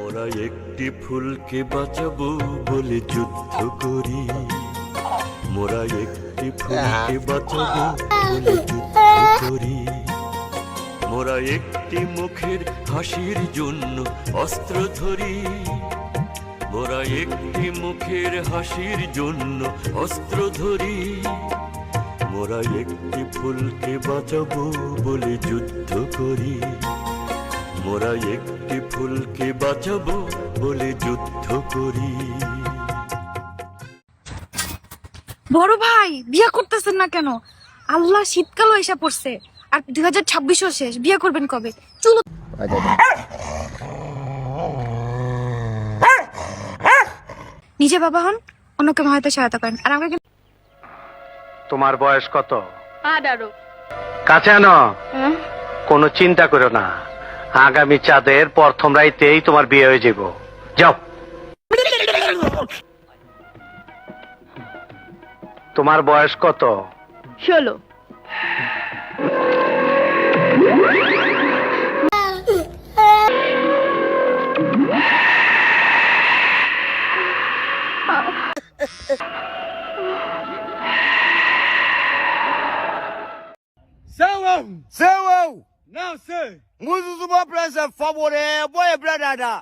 মোরা একটি ফুলকে বাঁচাবো বলে যুদ্ধ করি, মোরা একটি ফুলকে বাঁচাবো বলে যুদ্ধ করি, মোরা একটি মুখের হাসির জন্য অস্ত্র ধরি, মোরা একটি মুখের হাসির জন্য অস্ত্র ধরি, মোরা একটি ফুলকে বাঁচাবো বলে যুদ্ধ করি, মোরা একটি ফুলকে বাঁচাবো বলে যুদ্ধ করি। বড় ভাই বিয়ে করতেছেন না কেন? আল্লাহ শীতকালও এসে পড়ছে, আর 2026ও শেষ, বিয়ে করবেন কবে? চলো নিজে বাবা হন, অন্যকে হয়তো সহায়তা করেন। আর আমাকে তোমার বয়স কত? 18। কাছে আনো, কোনো চিন্তা করো না, আগামী চাঁদের প্রথম রাইতেই তোমার বিয়ে হয়ে যাব। যাও। তোমার বয়স কত? 16। Seu! Não sei! Muito do bom prazer, favor, boa brada.